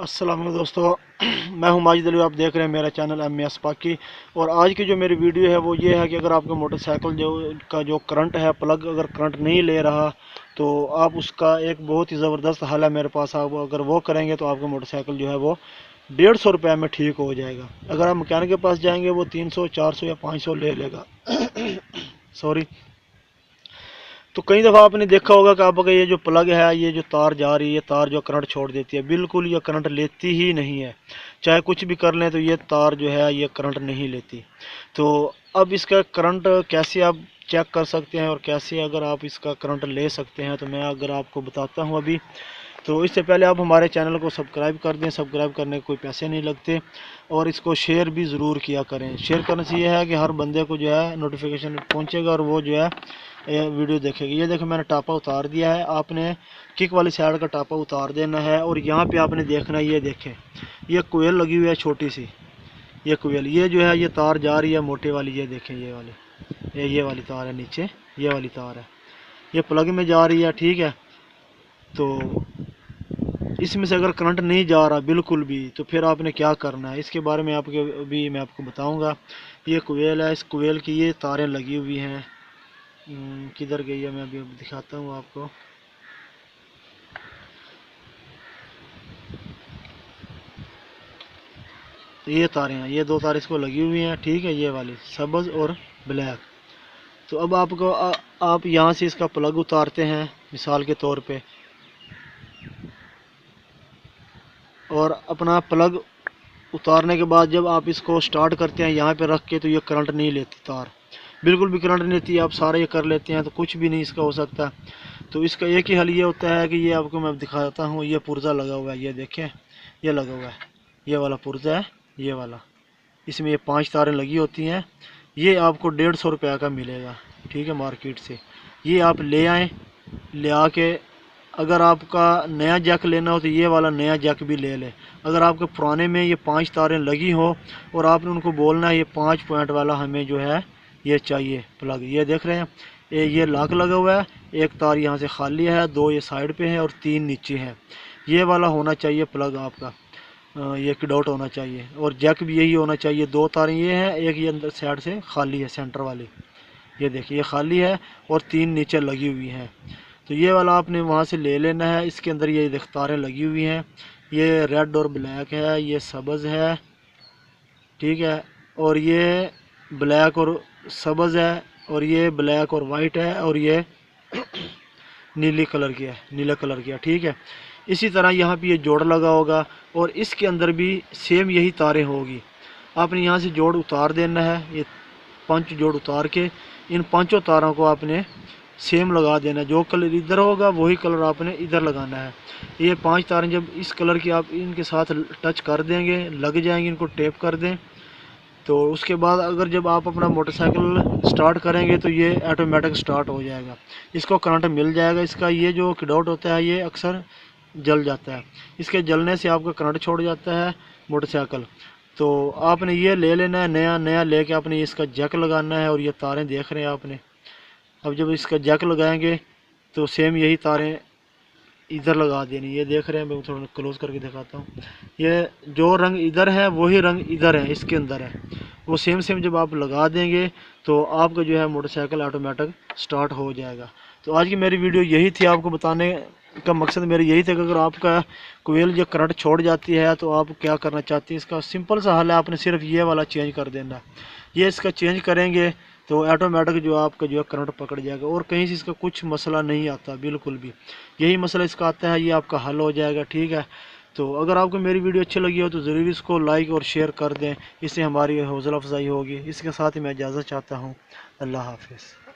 अस्सलाम वालेकुम दोस्तों, मैं हूं माजिद अली। आप देख रहे हैं मेरा चैनल एम.एस. पाकी। और आज की जो मेरी वीडियो है वो ये है कि अगर आपका मोटरसाइकिल जो करंट है, प्लग अगर करंट नहीं ले रहा तो आप उसका एक बहुत ही ज़बरदस्त हल है मेरे पास। आप अगर वो करेंगे तो आपका मोटरसाइकिल जो है वो 150 रुपये में ठीक हो जाएगा। अगर आप मैकेनिक के पास जाएंगे वो 300, 400 या 500 ले लेगा। सॉरी। तो कई दफ़ा आपने देखा होगा कि आपका ये जो प्लग है, ये जो तार जा रही है, तार जो करंट छोड़ देती है, बिल्कुल ये करंट लेती ही नहीं है। चाहे कुछ भी कर लें तो ये तार जो है ये करंट नहीं लेती। तो अब इसका करंट कैसे आप चेक कर सकते हैं और कैसे अगर आप इसका करंट ले सकते हैं, तो मैं अगर आपको बताता हूँ अभी। तो इससे पहले आप हमारे चैनल को सब्सक्राइब कर दें। सब्सक्राइब करने के कोई पैसे नहीं लगते। और इसको शेयर भी ज़रूर किया करें। शेयर करने से ये है कि हर बंदे को जो है नोटिफिकेशन पहुंचेगा और वो जो है ये वीडियो देखेगी। ये देखो मैंने टापा उतार दिया है। आपने किक वाली साइड का टापा उतार देना है और यहाँ पे आपने देखना है, ये देखें ये कोयल लगी हुई है छोटी सी। ये कोयल ये जो है ये तार जा रही है मोटे वाली। ये देखें ये वाली ये वाली तार है नीचे, ये वाली तार है, ये प्लग में जा रही है। ठीक है। तो इसमें से अगर करंट नहीं जा रहा बिल्कुल भी, तो फिर आपने क्या करना है इसके बारे में मैं आपको बताऊंगा। ये कोयल है, इस कोयल की ये तारें लगी हुई हैं। किधर गई है, मैं अभी दिखाता हूँ आपको। ये तारें हैं, ये दो तार इसको लगी हुई हैं। ठीक है, ये वाली सब्ज और ब्लैक। तो अब आपको आप यहाँ से इसका प्लग उतारते हैं मिसाल के तौर पे, और अपना प्लग उतारने के बाद जब आप इसको स्टार्ट करते हैं यहाँ पे रख के, तो ये करंट नहीं लेती तार, बिल्कुल भी करंट नहीं लेती। आप सारे ये कर लेते हैं तो कुछ भी नहीं इसका हो सकता। तो इसका एक ही हल ये होता है कि ये आपको मैं दिखाता हूँ। ये पुर्जा लगा हुआ है, ये देखें ये लगा हुआ है, ये वाला पुर्जा है, ये वाला। इसमें ये 5 तारें लगी होती हैं। ये आपको 150 रुपये का मिलेगा। ठीक है, मार्केट से। ये आप ले आएँ, ले आके अगर आपका नया जैक लेना हो तो ये वाला नया जैक भी ले लें। अगर आपके पुराने में ये 5 तारें लगी हो और आपने उनको बोलना है ये 5 पॉइंट वाला हमें जो है ये चाहिए प्लग। ये देख रहे हैं ये लॉक लगा हुआ है। एक तार यहाँ से खाली है, 2 ये साइड पे हैं और 3 नीचे हैं। ये वाला होना चाहिए प्लग आपका। ये डॉट होना चाहिए और जैक भी यही होना चाहिए। 2 तारें ये हैं, एक ये अंदर साइड से खाली है सेंटर वाली। ये देखिए ये खाली है और 3 नीचे लगी हुई हैं। तो ये वाला आपने वहाँ से ले लेना है। इसके अंदर ये तारें लगी हुई हैं। ये रेड और ब्लैक है, ये सब्ज़ है। ठीक है। और ये ब्लैक और सब्ज़ है, और ये ब्लैक और वाइट है, और ये नीली कलर की है, नीले कलर की है। ठीक है। इसी तरह यहाँ पे ये जोड़ लगा होगा और इसके अंदर भी सेम यही तारें होगी। आपने यहाँ से जोड़ उतार देना है। ये 5 जोड़ उतार के इन 5 तारों को आपने सेम लगा देना। जो कलर इधर होगा वही कलर आपने इधर लगाना है। ये 5 तारें जब इस कलर की आप इनके साथ टच कर देंगे, लग जाएंगे, इनको टेप कर दें, तो उसके बाद अगर जब आप अपना मोटरसाइकिल स्टार्ट करेंगे तो ये ऑटोमेटिक स्टार्ट हो जाएगा। इसको करंट मिल जाएगा। इसका ये जो डॉट होता है ये अक्सर जल जाता है। इसके जलने से आपका करंट छोड़ जाता है मोटरसाइकिल। तो आपने ये ले लेना है, नया नया लेके आपने इसका जैक लगाना है। और ये तारें देख रहे हैं आपने। अब जब इसका जैक लगाएंगे तो सेम यही तारें इधर लगा देनी। ये देख रहे हैं, मैं थोड़ा क्लोज करके दिखाता हूँ। ये जो रंग इधर है वही रंग इधर है, इसके अंदर है। वो सेम सेम जब आप लगा देंगे तो आपका जो है मोटरसाइकिल ऑटोमेटिक स्टार्ट हो जाएगा। तो आज की मेरी वीडियो यही थी। आपको बताने का मकसद मेरी यही था कि अगर आपका कोयल जो करंट छोड़ जाती है तो आप क्या करना चाहते हैं। इसका सिंपल सा हल है, आपने सिर्फ ये वाला चेंज कर देना। ये इसका चेंज करेंगे तो ऑटोमेटिक जो आपका जो है करंट पकड़ जाएगा और कहीं से इसका कुछ मसला नहीं आता बिल्कुल भी। यही मसला इसका आता है, ये आपका हल हो जाएगा। ठीक है। तो अगर आपको मेरी वीडियो अच्छी लगी हो तो ज़रूर इसको लाइक और शेयर कर दें। इससे हमारी हौसला अफजाई होगी। इसके साथ ही मैं इजाज़त चाहता हूँ। अल्लाह हाफिज़।